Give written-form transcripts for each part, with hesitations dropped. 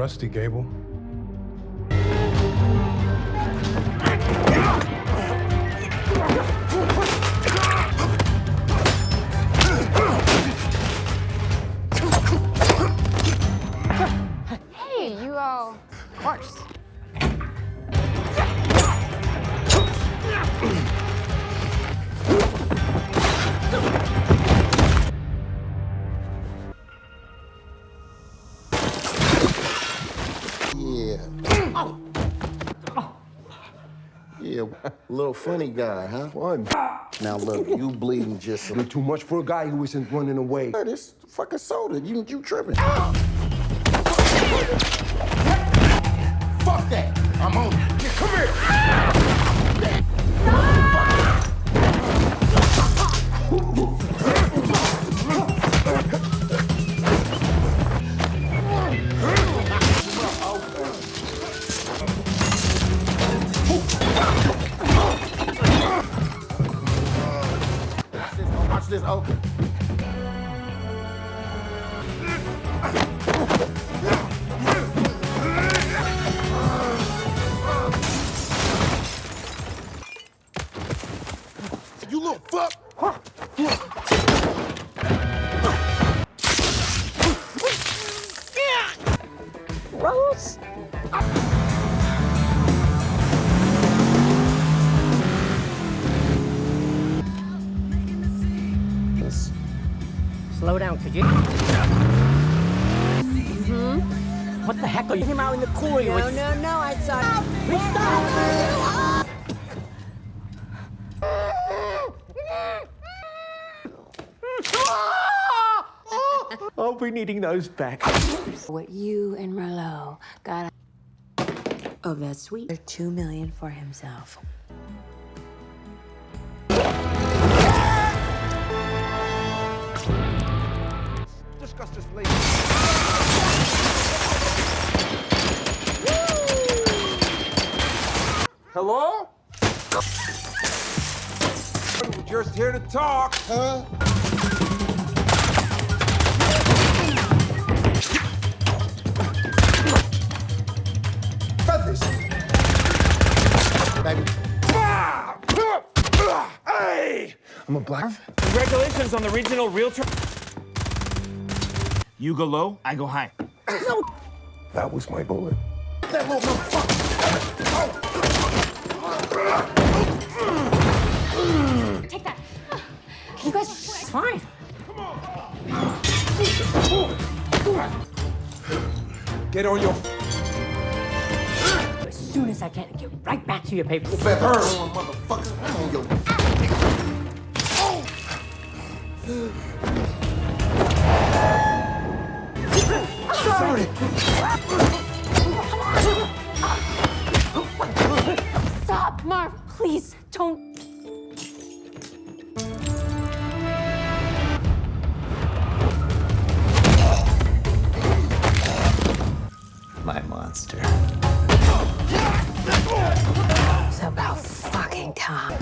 rusty, Gable. Hey, you all... Of course. Yeah, little funny guy, huh? Fun. Now look, you bleeding just a little too much for a guy who isn't running away. Hey, this fucking soda, you tripping. Fuck that, I'm on it. Yeah, come here. Watch this, okay. You little fuck! Rose? Slow down, could you? What the heck are you? Him out in the corridor. No, I saw... Please stop! I'll be needing those back. What you and Merlot got of that sweet $2 million for himself. Discuss this later. Hello? We're just here to talk. Huh? Feathers. Baby. Hey! I'm a black. Congratulations on the regional realtor. You go low, I go high. That was my bullet. That little motherfucker. Take that. You guys... It's fine. Get on your As soon as I can, get right back to your papers. Better on, motherfucker. I'm on your... Sorry. Stop, Marv. Please, don't... My monster. It's about fucking time.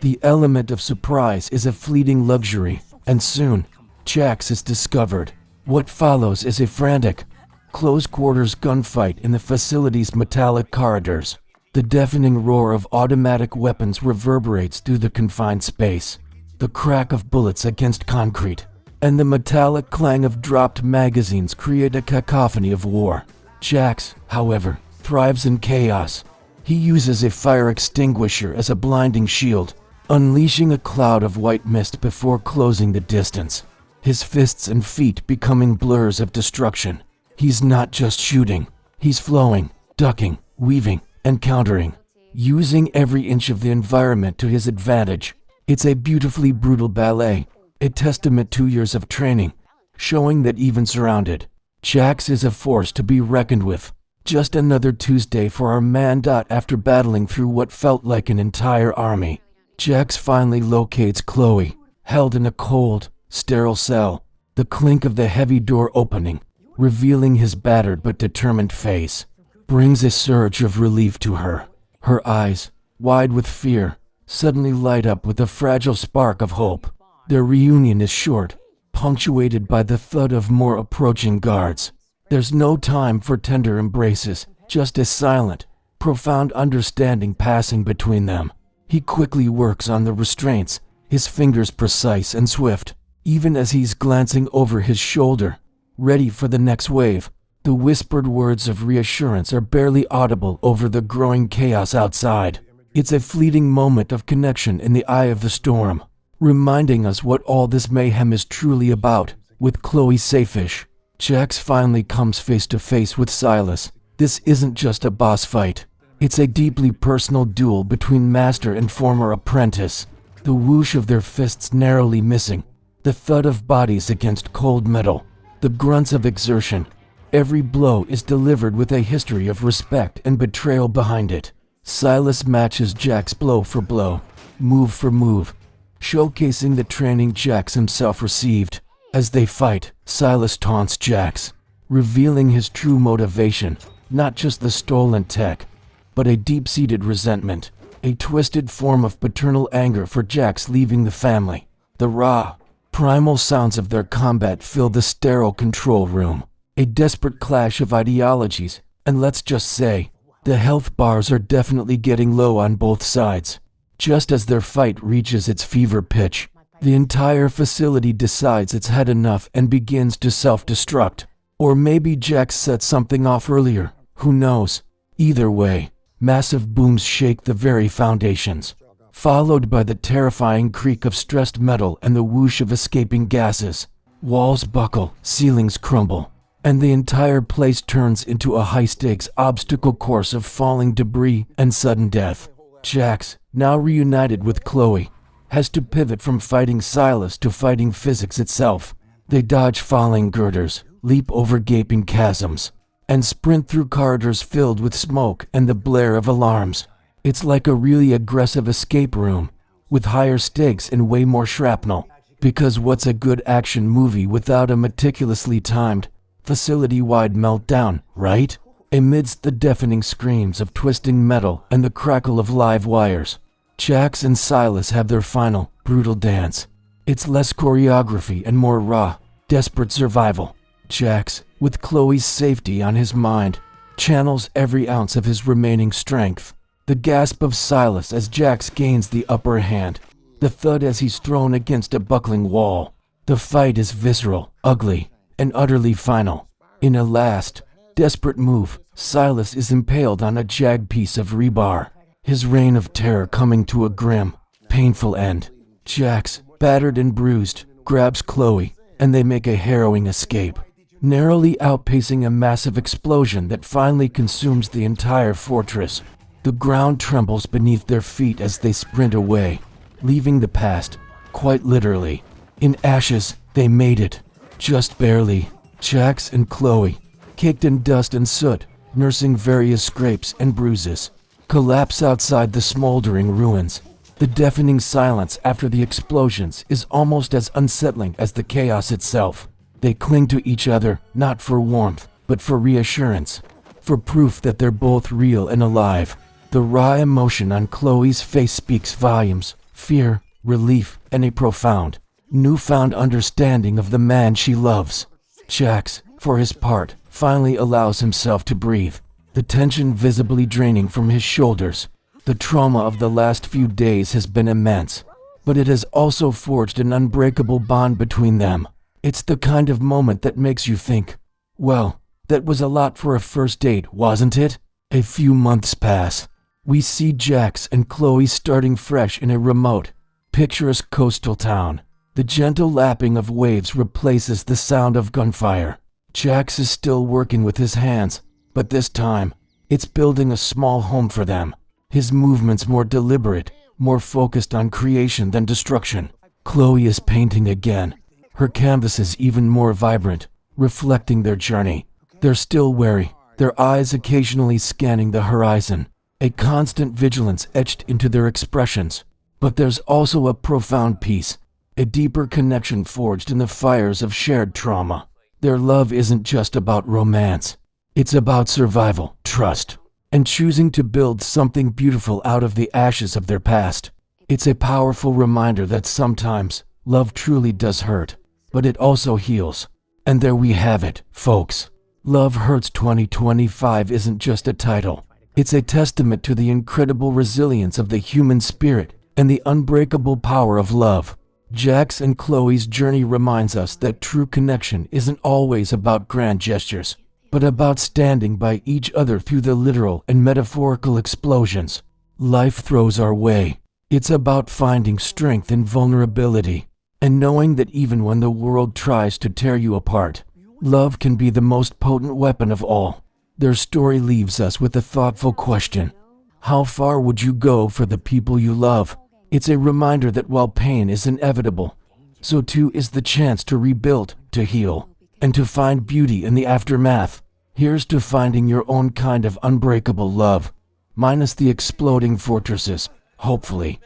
The element of surprise is a fleeting luxury, and soon, Jax is discovered. What follows is a frantic, close-quarters gunfight in the facility's metallic corridors. The deafening roar of automatic weapons reverberates through the confined space. The crack of bullets against concrete and the metallic clang of dropped magazines create a cacophony of war. Jax, however, thrives in chaos. He uses a fire extinguisher as a blinding shield, unleashing a cloud of white mist before closing the distance. His fists and feet becoming blurs of destruction. He's not just shooting, he's flowing, ducking, weaving, and countering, using every inch of the environment to his advantage. It's a beautifully brutal ballet, a testament to years of training, showing that even surrounded, Jax is a force to be reckoned with. Just another Tuesday for our man. After battling through what felt like an entire army, Jax finally locates Chloe, held in a cold, sterile cell. The clink of the heavy door opening, revealing his battered but determined face, brings a surge of relief to her. Her eyes, wide with fear, suddenly light up with a fragile spark of hope. Their reunion is short, punctuated by the thud of more approaching guards. There's no time for tender embraces, just a silent, profound understanding passing between them. He quickly works on the restraints, his fingers precise and swift, even as he's glancing over his shoulder, ready for the next wave. The whispered words of reassurance are barely audible over the growing chaos outside. It's a fleeting moment of connection in the eye of the storm, reminding us what all this mayhem is truly about. With Chloe safeish, Jax finally comes face to face with Silas. This isn't just a boss fight. It's a deeply personal duel between master and former apprentice. The whoosh of their fists narrowly missing, the thud of bodies against cold metal, the grunts of exertion. Every blow is delivered with a history of respect and betrayal behind it. Silas matches Jax blow for blow, move for move, showcasing the training Jax himself received. As they fight, Silas taunts Jax, revealing his true motivation, not just the stolen tech, but a deep-seated resentment, a twisted form of paternal anger for Jax leaving the family. The raw, primal sounds of their combat fill the sterile control room, a desperate clash of ideologies, and let's just say, the health bars are definitely getting low on both sides. Just as their fight reaches its fever pitch, the entire facility decides it's had enough and begins to self-destruct. Or maybe Jax set something off earlier, who knows? Either way, massive booms shake the very foundations, followed by the terrifying creak of stressed metal and the whoosh of escaping gases. Walls buckle, ceilings crumble, and the entire place turns into a high-stakes obstacle course of falling debris and sudden death. Jax, now reunited with Chloe, has to pivot from fighting Silas to fighting physics itself. They dodge falling girders, leap over gaping chasms, and sprint through corridors filled with smoke and the blare of alarms. It's like a really aggressive escape room, with higher stakes and way more shrapnel. Because what's a good action movie without a meticulously timed, facility-wide meltdown, right? Amidst the deafening screams of twisting metal and the crackle of live wires, Jax and Silas have their final, brutal dance. It's less choreography and more raw, desperate survival. Jax, with Chloe's safety on his mind, channels every ounce of his remaining strength. The gasp of Silas as Jax gains the upper hand, the thud as he's thrown against a buckling wall. The fight is visceral, ugly, and utterly final. In a last, desperate move, Silas is impaled on a jagged piece of rebar, his reign of terror coming to a grim, painful end. Jax, battered and bruised, grabs Chloe, and they make a harrowing escape, narrowly outpacing a massive explosion that finally consumes the entire fortress. The ground trembles beneath their feet as they sprint away, leaving the past, quite literally, in ashes. They made it, just barely. Jax and Chloe, caked in dust and soot, nursing various scrapes and bruises, collapse outside the smoldering ruins. The deafening silence after the explosions is almost as unsettling as the chaos itself. They cling to each other, not for warmth, but for reassurance, for proof that they're both real and alive. The raw emotion on Chloe's face speaks volumes, fear, relief, and a profound, newfound understanding of the man she loves. Jax, for his part, finally allows himself to breathe, the tension visibly draining from his shoulders. The trauma of the last few days has been immense, but it has also forged an unbreakable bond between them. It's the kind of moment that makes you think, well, that was a lot for a first date, wasn't it? A few months pass. We see Jax and Chloe starting fresh in a remote, picturesque coastal town. The gentle lapping of waves replaces the sound of gunfire. Jax is still working with his hands, but this time, it's building a small home for them. His movements more deliberate, more focused on creation than destruction. Chloe is painting again, her canvases even more vibrant, reflecting their journey. They're still wary, their eyes occasionally scanning the horizon, a constant vigilance etched into their expressions. But there's also a profound peace, a deeper connection forged in the fires of shared trauma. Their love isn't just about romance. It's about survival, trust, and choosing to build something beautiful out of the ashes of their past. It's a powerful reminder that sometimes love truly does hurt, but it also heals. And there we have it, folks. Love Hurts 2025 isn't just a title. It's a testament to the incredible resilience of the human spirit and the unbreakable power of love. Jax and Chloe's journey reminds us that true connection isn't always about grand gestures, but about standing by each other through the literal and metaphorical explosions life throws our way. It's about finding strength in vulnerability and knowing that even when the world tries to tear you apart, love can be the most potent weapon of all. Their story leaves us with a thoughtful question. How far would you go for the people you love? It's a reminder that while pain is inevitable, so too is the chance to rebuild, to heal, and to find beauty in the aftermath. Here's to finding your own kind of unbreakable love, minus the exploding fortresses, hopefully.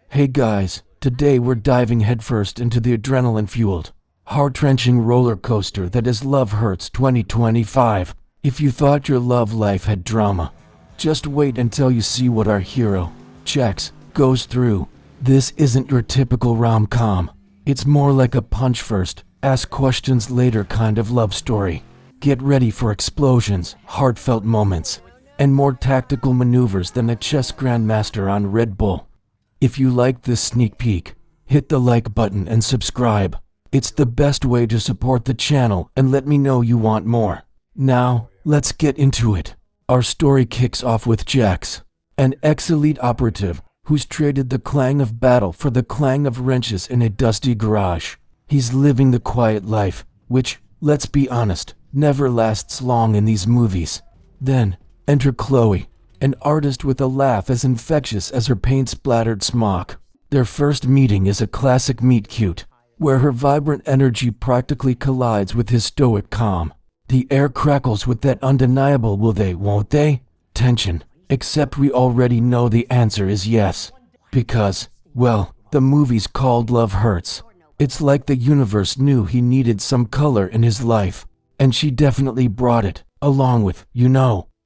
Hey guys, today we're diving headfirst into the adrenaline-fueled, heart-wrenching roller coaster that is Love Hurts 2025. If you thought your love life had drama, just wait until you see what our hero, Jax, goes through. This isn't your typical rom-com. It's more like a punch first, ask questions later kind of love story. Get ready for explosions, heartfelt moments, and more tactical maneuvers than a chess grandmaster on Red Bull. If you like this sneak peek, hit the like button and subscribe. It's the best way to support the channel and let me know you want more. Now, let's get into it. Our story kicks off with Jax, an ex-elite operative who's traded the clang of battle for the clang of wrenches in a dusty garage. He's living the quiet life, which, let's be honest, never lasts long in these movies. Then, enter Chloe, an artist with a laugh as infectious as her paint-splattered smock. Their first meeting is a classic meet-cute, where her vibrant energy practically collides with his stoic calm. The air crackles with that undeniable will they, won't they? Tension. Except we already know the answer is yes. Because, well, the movie's called Love Hurts. It's like the universe knew he needed some color in his life, and she definitely brought it, along with,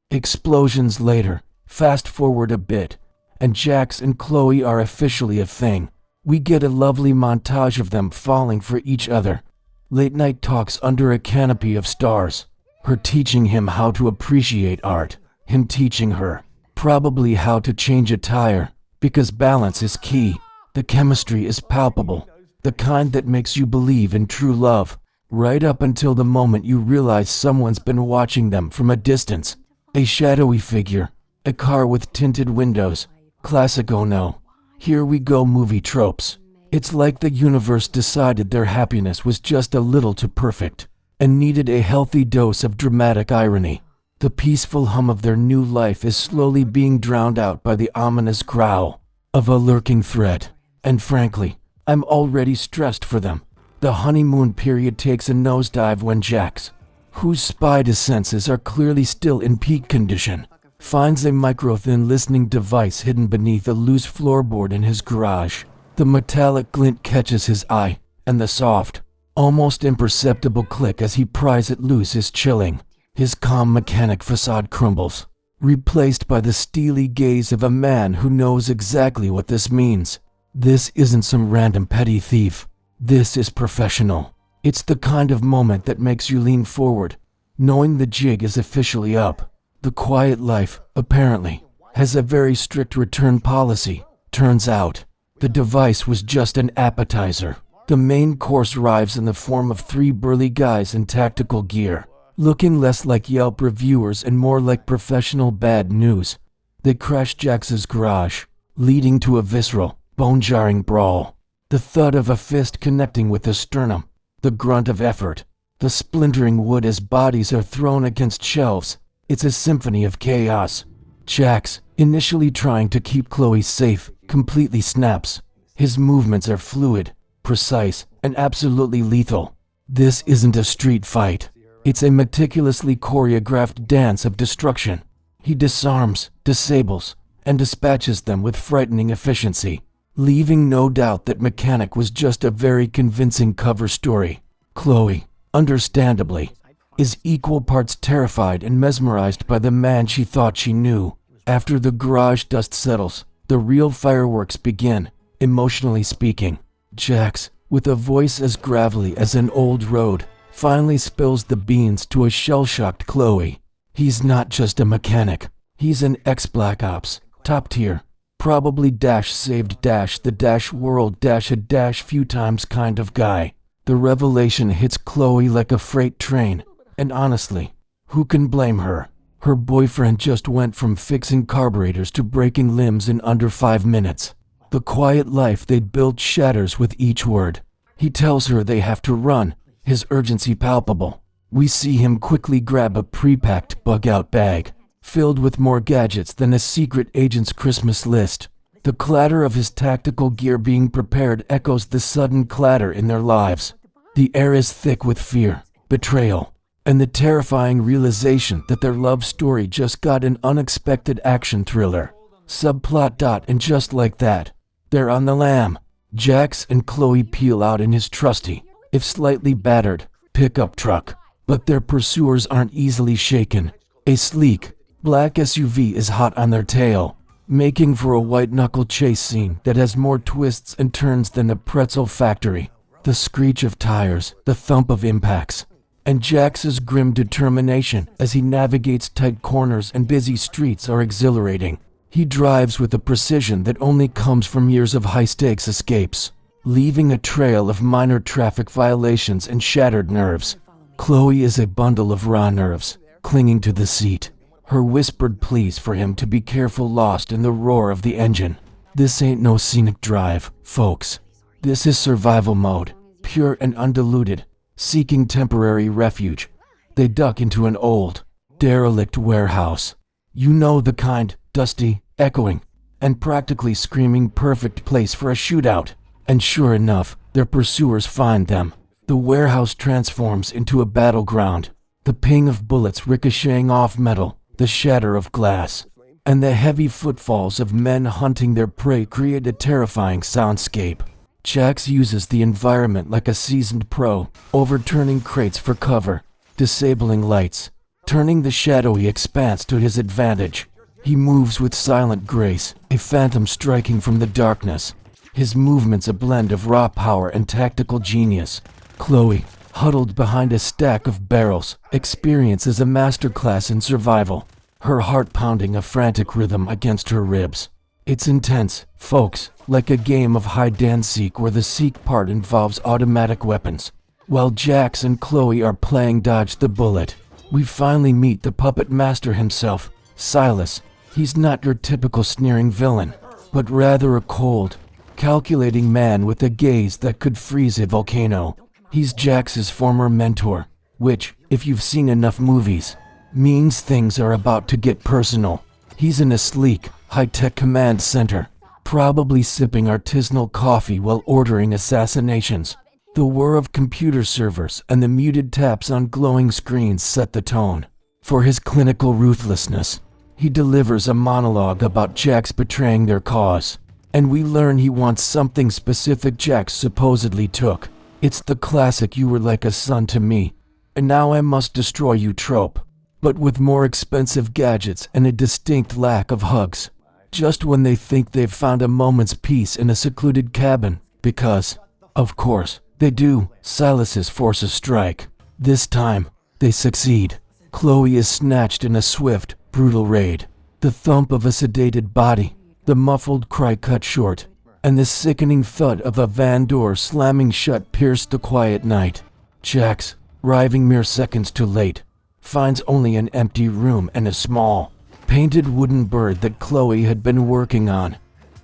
explosions later. Fast forward a bit, and Jax and Chloe are officially a thing. We get a lovely montage of them falling for each other. Late night talks under a canopy of stars. Her teaching him how to appreciate art. Him teaching her, probably how to change a tire, because balance is key. The chemistry is palpable, the kind that makes you believe in true love, right up until the moment you realize someone's been watching them from a distance. A shadowy figure, a car with tinted windows. Classic oh no, here we go movie tropes. It's like the universe decided their happiness was just a little too perfect, and needed a healthy dose of dramatic irony. The peaceful hum of their new life is slowly being drowned out by the ominous growl of a lurking threat. And frankly, I'm already stressed for them. The honeymoon period takes a nosedive when Jax, whose spidey senses are clearly still in peak condition, finds a micro-thin listening device hidden beneath a loose floorboard in his garage. The metallic glint catches his eye, and the soft, almost imperceptible click as he pries it loose is chilling. His calm mechanic facade crumbles, replaced by the steely gaze of a man who knows exactly what this means. This isn't some random petty thief. This is professional. It's the kind of moment that makes you lean forward, knowing the jig is officially up. The Quiet Life, apparently, has a very strict return policy. Turns out, the device was just an appetizer. The main course arrives in the form of 3 burly guys in tactical gear, looking less like Yelp reviewers and more like professional bad news. They crash Jax's garage, leading to a visceral, bone-jarring brawl. The thud of a fist connecting with the sternum, the grunt of effort, the splintering wood as bodies are thrown against shelves. It's a symphony of chaos. Jax, initially trying to keep Chloe safe, completely snaps. His movements are fluid, precise, and absolutely lethal. This isn't a street fight. It's a meticulously choreographed dance of destruction. He disarms, disables, and dispatches them with frightening efficiency, leaving no doubt that Mechanic was just a very convincing cover story. Chloe, understandably, is equal parts terrified and mesmerized by the man she thought she knew. After the garage dust settles, the real fireworks begin, emotionally speaking. Jax, with a voice as gravelly as an old road, finally spills the beans to a shell-shocked Chloe. He's not just a mechanic. He's an ex-Black Ops, top tier, probably saved the world a few times kind of guy. The revelation hits Chloe like a freight train, and honestly, who can blame her? Her boyfriend just went from fixing carburetors to breaking limbs in under 5 minutes. The quiet life they'd built shatters with each word. He tells her they have to run, his urgency palpable. We see him quickly grab a pre-packed bug-out bag, filled with more gadgets than a secret agent's Christmas list. The clatter of his tactical gear being prepared echoes the sudden clatter in their lives. The air is thick with fear, betrayal, and the terrifying realization that their love story just got an unexpected action thriller. Subplot. And just like that, they're on the lam. Jax and Chloe peel out in his trusty, if slightly battered, pickup truck. But their pursuers aren't easily shaken. A sleek, black SUV is hot on their tail, making for a white-knuckle chase scene that has more twists and turns than a pretzel factory. The screech of tires, the thump of impacts, and Jax's grim determination as he navigates tight corners and busy streets are exhilarating. He drives with a precision that only comes from years of high-stakes escapes, leaving a trail of minor traffic violations and shattered nerves. Chloe is a bundle of raw nerves, clinging to the seat, her whispered pleas for him to be careful lost in the roar of the engine. This ain't no scenic drive, folks. This is survival mode, pure and undiluted, seeking temporary refuge. They duck into an old, derelict warehouse. You know the kind, dusty, echoing, and practically screaming perfect place for a shootout. And sure enough, their pursuers find them. The warehouse transforms into a battleground. The ping of bullets ricocheting off metal, the shatter of glass, and the heavy footfalls of men hunting their prey create a terrifying soundscape. Jax uses the environment like a seasoned pro, overturning crates for cover, disabling lights, turning the shadowy expanse to his advantage. He moves with silent grace, a phantom striking from the darkness. His movements a blend of raw power and tactical genius. Chloe, huddled behind a stack of barrels, experiences a masterclass in survival, her heart pounding a frantic rhythm against her ribs. It's intense, folks, like a game of hide-and-seek where the seek part involves automatic weapons. While Jax and Chloe are playing dodge the bullet, we finally meet the puppet master himself, Silas. He's not your typical sneering villain, but rather a cold, calculating man with a gaze that could freeze a volcano. He's Jax's former mentor, which, if you've seen enough movies, means things are about to get personal. He's in a sleek, high-tech command center, probably sipping artisanal coffee while ordering assassinations. The whir of computer servers and the muted taps on glowing screens set the tone. For his clinical ruthlessness, he delivers a monologue about Jax betraying their cause, and we learn he wants something specific Jax supposedly took. It's the classic "you were like a son to me, and now I must destroy you" trope, but with more expensive gadgets and a distinct lack of hugs. just when they think they've found a moment's peace in a secluded cabin, because, of course, they do. Silas's forces strike. This time, they succeed. Chloe is snatched in a swift, brutal raid. The thump of a sedated body, the muffled cry cut short, and the sickening thud of a van door slamming shut pierced the quiet night. Jax, arriving mere seconds too late, finds only an empty room and a small, painted wooden bird that Chloe had been working on,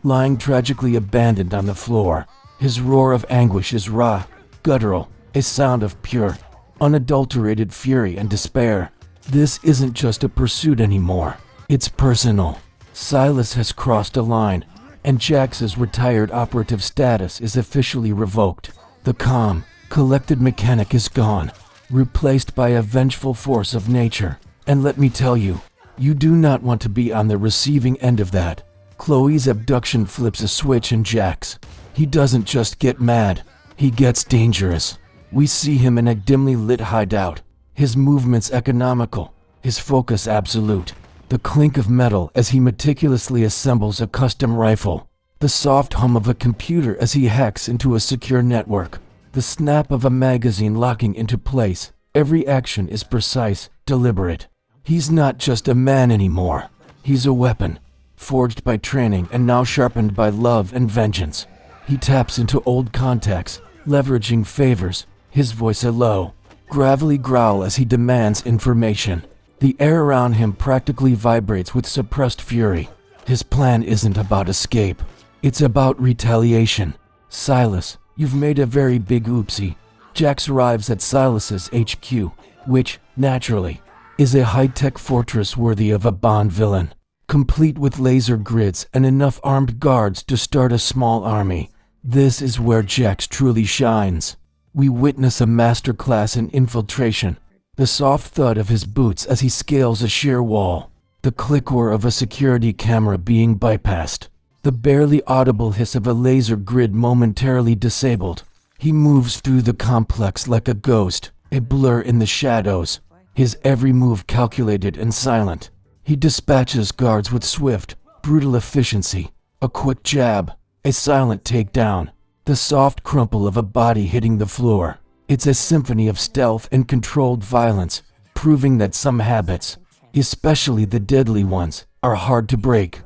lying tragically abandoned on the floor. His roar of anguish is raw, guttural, a sound of pure, unadulterated fury and despair. This isn't just a pursuit anymore. It's personal. Silas has crossed a line, and Jax's retired operative status is officially revoked. The calm, collected mechanic is gone, replaced by a vengeful force of nature. And let me tell you, you do not want to be on the receiving end of that. Chloe's abduction flips a switch in Jax. He doesn't just get mad, he gets dangerous. We see him in a dimly lit hideout, his movements economical, his focus absolute. The clink of metal as he meticulously assembles a custom rifle, the soft hum of a computer as he hacks into a secure network, the snap of a magazine locking into place. Every action is precise, deliberate. He's not just a man anymore. He's a weapon, forged by training and now sharpened by love and vengeance. He taps into old contacts, leveraging favors, his voice a low, gravelly growl as he demands information. The air around him practically vibrates with suppressed fury. His plan isn't about escape. It's about retaliation. Silas, you've made a very big oopsie. Jax arrives at Silas's HQ, which, naturally, is a high-tech fortress worthy of a Bond villain, complete with laser grids and enough armed guards to start a small army. This is where Jax truly shines. We witness a masterclass in infiltration, the soft thud of his boots as he scales a sheer wall, the click-whir of a security camera being bypassed, the barely audible hiss of a laser grid momentarily disabled. He moves through the complex like a ghost, a blur in the shadows, his every move calculated and silent. He dispatches guards with swift, brutal efficiency, a quick jab, a silent takedown, the soft crumple of a body hitting the floor. It's a symphony of stealth and controlled violence, proving that some habits, especially the deadly ones, are hard to break.